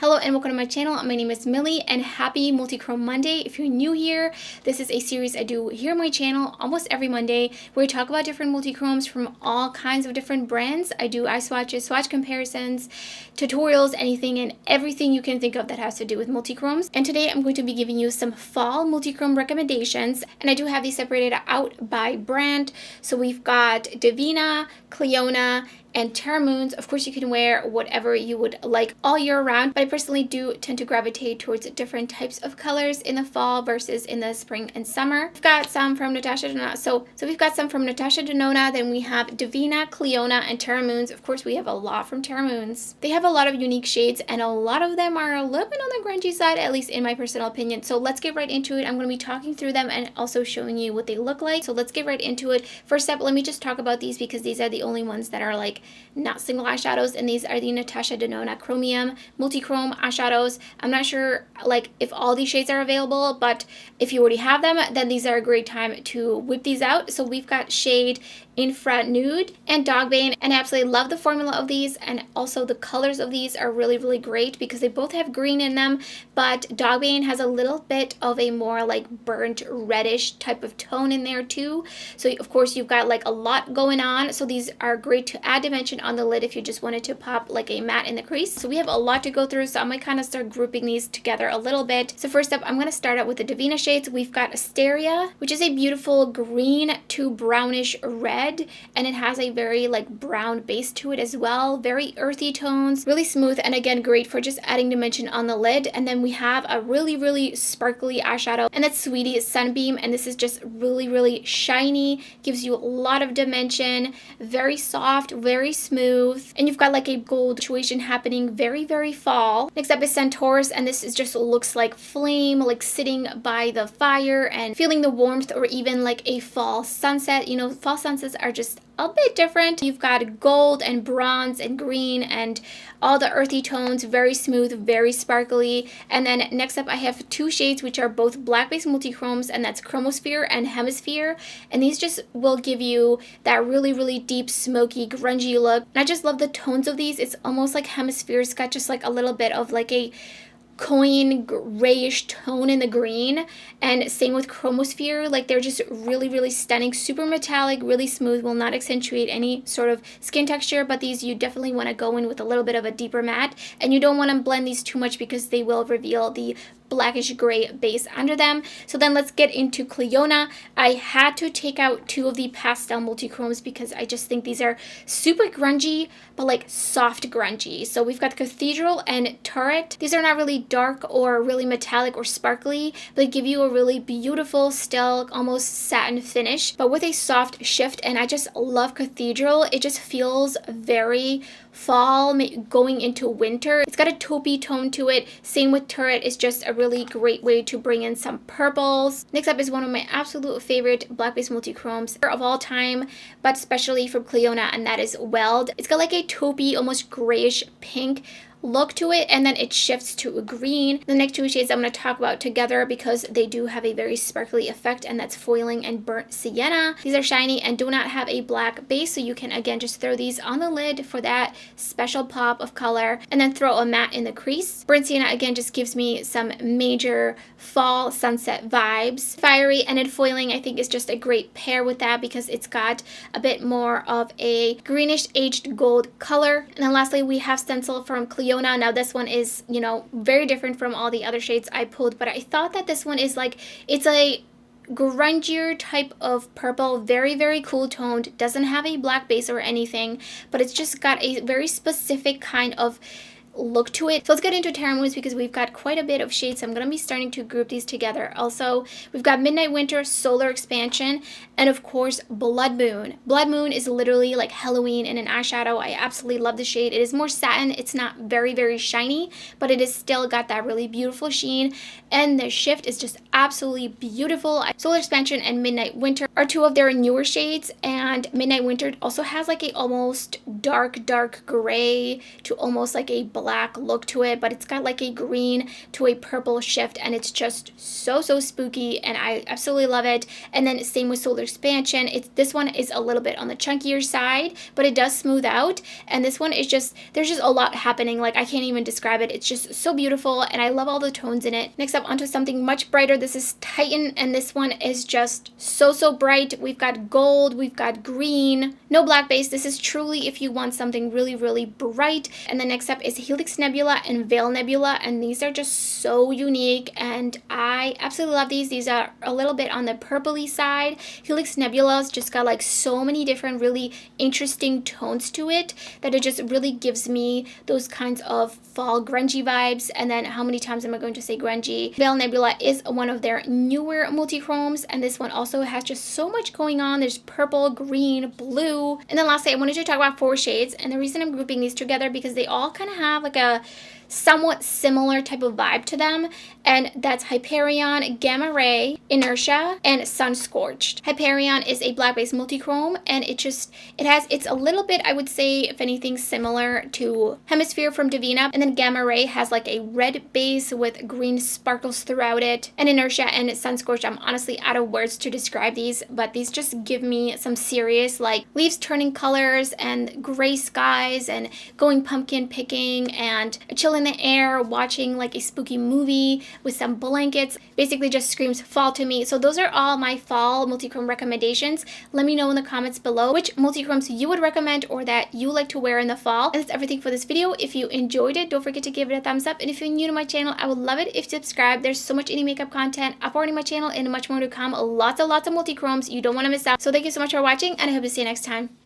Hello and welcome to my channel. My name is Millie and happy Multichrome Monday. If you're new here, this is a series I do here on my channel almost every Monday where we talk about different multichromes from all kinds of different brands. I do eye swatches, swatch comparisons, tutorials, anything and everything you can think of that has to do with multichromes. And today I'm going to be giving you some fall multichrome recommendations, and I do have these separated out by brand. So we've got Divina, Cleona, and Terra. Of course, you can wear whatever you would like all year round, but I personally do tend to gravitate towards different types of colors in the fall versus in the spring and summer. We've got some from Natasha Denona. So we've got some from Natasha Denona, then we have Divina, Cleona, and Terra. Of course, we have a lot from Terra. They have a lot of unique shades, and a lot of them are a little bit on the grungy side, at least in my personal opinion. So let's get right into it. I'm going to be talking through them and also showing you what they look like. So let's get right into it. First up, let me just talk about these because these are the only ones that are like not single eyeshadows, and these are the Natasha Denona Chromium Multichrome eyeshadows. I'm not sure like if all these shades are available, but if you already have them, then these are a great time to whip these out. So we've got shade Infra Nude and Dogbane, and I absolutely love the formula of these, and also the colors of these are really great because they both have green in them, but Dogbane has a little bit of a more like burnt reddish type of tone in there too. So of course you've got like a lot going on, so these are great to add dimension on the lid if you just wanted to pop like a matte in the crease. So we have a lot to go through, so I'm gonna kind of start grouping these together a little bit. So first up, I'm going to start out with the Divina shades. We've got Asteria, which is a beautiful green to brownish red, and it has a very like brown base to it as well. Very earthy tones, really smooth, and again great for just adding dimension on the lid. And then we have a really sparkly eyeshadow, and that's Sweetie Sunbeam, and this is just really shiny, gives you a lot of dimension, very soft, very smooth, and you've got like a gold situation happening, very fall. Next up is Centaurus, and this is just looks like flame, like sitting by the fire and feeling the warmth, or even like a fall sunset. You know, fall sunsets are just a bit different. You've got gold and bronze and green and all the earthy tones, very smooth, very sparkly. And then next up I have two shades which are both black based multichromes, and that's Chromosphere and Hemisphere, and these just will give you that really deep smoky grungy look. And I just love the tones of these. It's almost like Hemisphere's got just like a little bit of like a coin grayish tone in the green, and same with Chromosphere. Like they're just really stunning, super metallic, really smooth, will not accentuate any sort of skin texture, but these you definitely want to go in with a little bit of a deeper matte, and you don't want to blend these too much because they will reveal the blackish gray base under them. So then let's get into Clionadh. I had to take out two of the pastel multichromes because I just think these are super grungy, but like soft grungy. So we've got Cathedral and Turret. These are not really dark or really metallic or sparkly, but they give you a really beautiful, still almost satin finish, but with a soft shift. And I just love Cathedral. It just feels very fall going into winter. It's got a taupey tone to it. Same with Turret. It's just a really great way to bring in some purples. Next up is one of my absolute favorite black based multichromes of all time, but especially from Clionadh, and that is Weld. It's got like a taupey, almost grayish pink look to it, and then it shifts to a green. The next two shades I'm going to talk about together because they do have a very sparkly effect, and that's Foiling and Burnt Sienna. These are shiny and do not have a black base, so you can again just throw these on the lid for that special pop of color, and then throw a matte in the crease. Burnt Sienna again just gives me some major fall sunset vibes. Fiery and then Foiling I think is just a great pair with that because it's got a bit more of a greenish aged gold color. And then lastly we have Stencil from Clionadh. Now this one is, you know, very different from all the other shades I pulled, but I thought that this one is like, it's a grungier type of purple, very cool toned, doesn't have a black base or anything, but it's just got a very specific kind of look to it. So let's get into Terra because we've got quite a bit of shades. So I'm going to be starting to group these together. Also, we've got Midnight Winter, Solar Expansion, and of course Blood Moon. Blood Moon is literally like Halloween in an eyeshadow. I absolutely love the shade. It is more satin. It's not very shiny, but it is still got that really beautiful sheen, and the shift is just absolutely beautiful. Solar Expansion and Midnight Winter are two of their newer shades, and Midnight Winter also has like a almost dark gray to almost like a black black look to it, but it's got like a green to a purple shift, and it's just so spooky, and I absolutely love it. And then same with Solar Expansion. This one is a little bit on the chunkier side, but it does smooth out, and this one is just, there's just a lot happening. Like, I can't even describe it. It's just so beautiful, and I love all the tones in it. Next up, onto something much brighter. This is Titan, and this one is just so bright. We've got gold, we've got green, no black base. This is truly if you want something really bright. And then next up is Helix Nebula and Veil Nebula, and these are just so unique, and I absolutely love these. These are a little bit on the purpley side. Helix Nebula's just got like so many different really interesting tones to it that it just really gives me those kinds of fall grungy vibes. And then how many times am I going to say grungy? Veil Nebula is one of their newer multichromes, and this one also has just so much going on. There's purple, green, blue. And then lastly, I wanted to talk about 4 shades, and the reason I'm grouping these together because they all kind of have like a somewhat similar type of vibe to them, and that's Hyperion, Gamma Ray, Inertia, and Sun Scorched. Hyperion is a black-based multichrome, and it's a little bit, I would say, if anything, similar to Hemisphere from Divina, and then Gamma Ray has like a red base with green sparkles throughout it, and Inertia and Sun Scorched, I'm honestly out of words to describe these, but these just give me some serious like leaves turning colors and gray skies and going pumpkin picking and a chill in the air, watching like a spooky movie with some blankets. Basically just screams fall to me. So those are all my fall multichrome recommendations. Let me know in the comments below which multichromes you would recommend or that you like to wear in the fall. And that's everything for this video. If you enjoyed it, don't forget to give it a thumbs up. And if you're new to my channel, I would love it if you subscribe. There's so much indie makeup content uploading my channel and much more to come. Lots of multichromes you don't want to miss out. So thank you so much for watching, and I hope to see you next time.